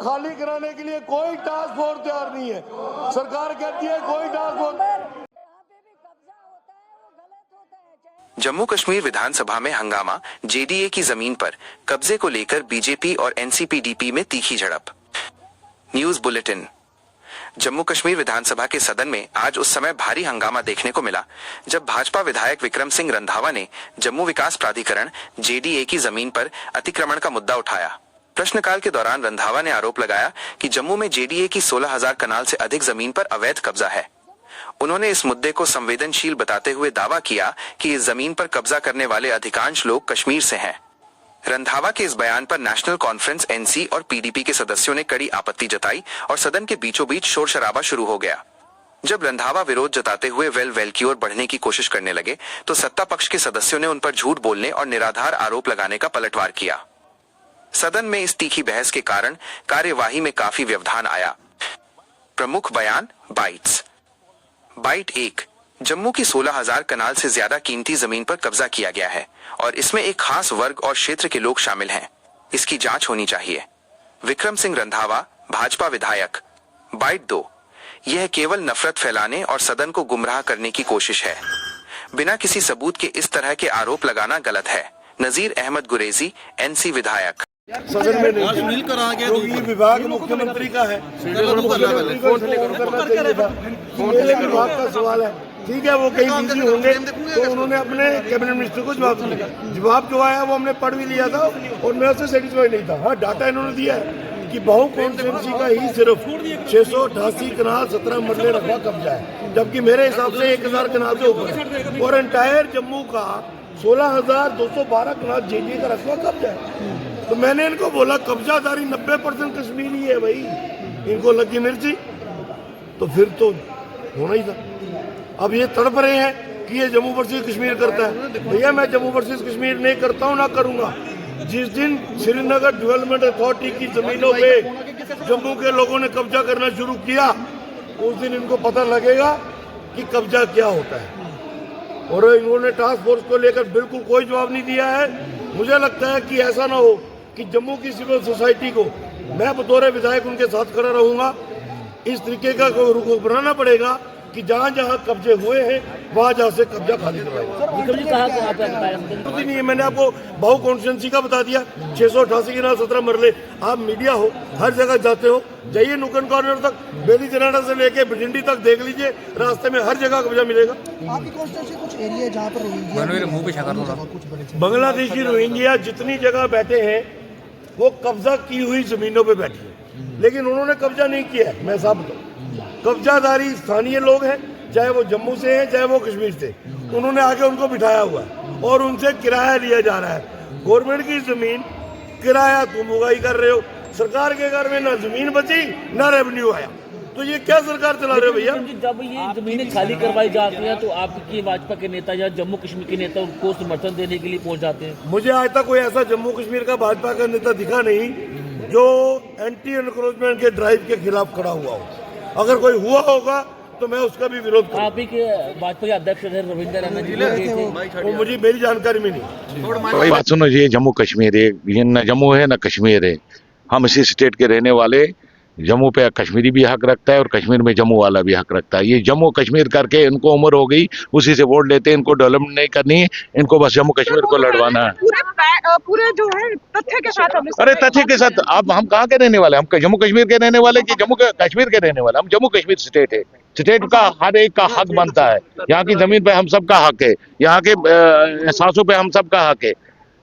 खाली कराने के लिए कोई टास्क फोर्स तैयार नहीं है। सरकार कहती है कोई टास्क फोर्स। जम्मू कश्मीर विधानसभा में हंगामा, जेडीए की जमीन पर कब्जे को लेकर बीजेपी और एनसीपीडीपी में तीखी झड़प। News bulletin. जम्मू कश्मीर विधानसभा के सदन में आज उस समय भारी हंगामा देखने को मिला जब भाजपा विधायक विक्रम सिंह रंधावा ने जम्मू विकास प्राधिकरण जेडीए की जमीन पर अतिक्रमण का मुद्दा उठाया। प्रश्नकाल के दौरान रंधावा ने आरोप लगाया कि जम्मू में जेडीए की 16,000 कनाल से अधिक जमीन पर अवैध कब्जा है। उन्होंने इस मुद्दे को संवेदनशील बताते हुए दावा किया कि इस जमीन पर कब्जा करने वाले अधिकांश लोग कश्मीर से हैं। रंधावा के इस बयान पर नेशनल कॉन्फ्रेंस एनसी और पीडीपी के सदस्यों ने कड़ी आपत्ति जताई और सदन के बीचों बीच शोर शराबा शुरू हो गया। जब रंधावा विरोध जताते हुए वेल की ओर बढ़ने की कोशिश करने लगे तो सत्ता पक्ष के सदस्यों ने उन पर झूठ बोलने और निराधार आरोप लगाने का पलटवार किया। सदन में इस तीखी बहस के कारण कार्यवाही में काफी व्यवधान आया। प्रमुख बयान बाइट्स। बाइट 1, जम्मू की 16,000 कनाल से ज्यादा कीमती जमीन पर कब्जा किया गया है और इसमें एक खास वर्ग और क्षेत्र के लोग शामिल हैं। इसकी जांच होनी चाहिए। विक्रम सिंह रंधावा, भाजपा विधायक। बाइट 2, यह केवल नफरत फैलाने और सदन को गुमराह करने की कोशिश है। बिना किसी सबूत के इस तरह के आरोप लगाना गलत है। नजीर अहमद गुरेजी, एनसी विधायक। सदन में नहीं मिलकर आ गया, क्योंकि विभाग मुख्यमंत्री का है। विभाग का सवाल है, ठीक है, वो कहीं बिजी होंगे तो उन्होंने अपने कैबिनेट मिनिस्टर को जवाब दिया। जवाब जो आया वो हमने पढ़ भी लिया था और मैं उससे सेटिस्फाई नहीं था। हाँ, डाटा इन्होंने दिया है कि बहु कॉन्स्टिट्यूंसी का ही सिर्फ 688 कनाल 17 मरले रकबा कब्जा है, जबकि मेरे हिसाब से 1000 कनाल से ऊपर है और एंटायर जम्मू का 16,212 कनाल जेडीए का रकबा कब्जा है। तो मैंने इनको बोला कब्जादारी 90% कश्मीरी है भाई, इनको लगी मिर्ची, तो फिर तो होना ही था। अब ये तड़प रहे हैं कि ये जम्मू वर्सेस कश्मीर करता है। भैया, मैं जम्मू वर्सेस कश्मीर नहीं करता हूँ, ना करूँगा। जिस दिन श्रीनगर डेवलपमेंट अथॉरिटी की जमीनों पे जम्मू के लोगों ने कब्जा करना शुरू किया, उस दिन इनको पता लगेगा कि कब्जा क्या होता है। और इन्होंने टास्क फोर्स को लेकर बिल्कुल कोई जवाब नहीं दिया है। मुझे लगता है कि ऐसा ना हो कि जम्मू की सिविल सोसाइटी को मैं बतौर विधायक उनके साथ खड़ा रहूंगा। इस तरीके का कोई रुख बनाना पड़ेगा कि जहाँ जहाँ कब्जे हुए हैं वहाँ जहाँ से कब्जा खाली करवाएं। नहीं, मैंने आपको बहु कॉन्स्टिट्यूंसी का बता दिया, 688 के नाम 17 मरले। आप मीडिया हो, हर जगह जाते हो, जाइए नुकन कॉर्नर तक, बेली जनाडा से लेके भिंडी तक देख लीजिए, रास्ते में हर जगह कब्जा मिलेगा। आपकी कॉन्स्टिट्यूंसी कुछ एरिया जहाँ पर बांग्लादेशी रोहिंग्या जितनी जगह बैठे हैं वो कब्जा की हुई जमीनों पे बैठी है, लेकिन उन्होंने कब्जा नहीं किया है। मैं साफ बताऊं, कब्जादारी स्थानीय लोग हैं, चाहे वो जम्मू से हैं चाहे वो कश्मीर से। उन्होंने आके उनको बिठाया हुआ है और उनसे किराया लिया जा रहा है। गवर्नमेंट की जमीन किराया तुम उगाई कर रहे हो। सरकार के घर में ना जमीन बची ना रेवेन्यू आया, तो ये क्या सरकार चला रहे हो भैया? जब ये जमीनें खाली करवाई जाती हैं तो आपकी भाजपा के नेता या जम्मू कश्मीर के नेता उनको समर्थन देने के लिए पहुंच जाते हैं। मुझे आज तक कोई ऐसा जम्मू कश्मीर का भाजपा का नेता दिखा नहीं जो एंटी एनक्रोचमेंट के ड्राइव के खिलाफ खड़ा हुआ हो। अगर कोई हुआ होगा तो मैं उसका भी विरोध करूंगा। आप ही के भाजपा के अध्यक्ष रविंद्र रैना जी वो मुझे मेरी जानकारी में नहीं। बात सुनो, ये जम्मू कश्मीर है, ये न जम्मू है न कश्मीर है। हम इसी स्टेट के रहने वाले, जम्मू पे कश्मीरी भी हक रखता है और कश्मीर में जम्मू वाला भी हक रखता है। ये जम्मू कश्मीर करके इनको उम्र हो गई, उसी से वोट लेते हैं। इनको डेवलपमेंट नहीं करनी है, इनको बस जम्मू कश्मीर को लड़वाना है पूरे जो है तथ्य के साथ। अरे तथ्य के साथ अब हम कहाँ के रहने वाले? हम जम्मू कश्मीर के रहने वाले कि जम्मू कश्मीर के रहने वाले? हम जम्मू कश्मीर स्टेट है, स्टेट का हर एक का हक बनता है। यहाँ की जमीन पे हम सबका हक है, यहाँ के एहसासों पे हम सबका हक है।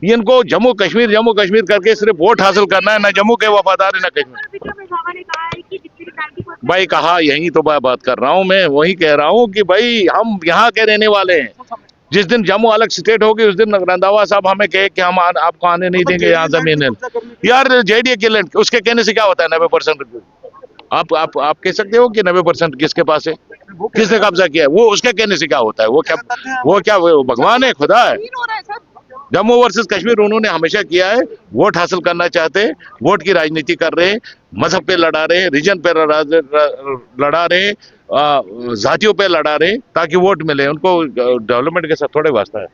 इनको जम्मू कश्मीर करके सिर्फ वोट हासिल करना है, ना जम्मू के वफादार है ना कश्मीर। भाई कहा, यही तो बात कर रहा हूँ मैं, वही कह रहा हूँ कि भाई हम यहाँ के रहने वाले हैं। जिस दिन जम्मू अलग स्टेट होगी उस दिन रंधावा साहब हमें कहे कि हम आपको आने नहीं देंगे यहाँ जमीन। यार जेडीए के लैंड, उसके कहने से क्या होता है? 90% आप कह सकते हो कि 90% किसके पास है, किसने कब्जा किया है? वो उसके कहने से क्या होता है? वो क्या भगवान है, खुदा है? जम्मू वर्सेस कश्मीर उन्होंने हमेशा किया है। वोट हासिल करना चाहते हैं, वोट की राजनीति कर रहे हैं, मजहब पे लड़ा रहे हैं, रीजन पे लड़ा रहे हैं, जातियों पे लड़ा रहे हैं ताकि वोट मिले। उनको डेवलपमेंट के साथ थोड़े वास्ता है।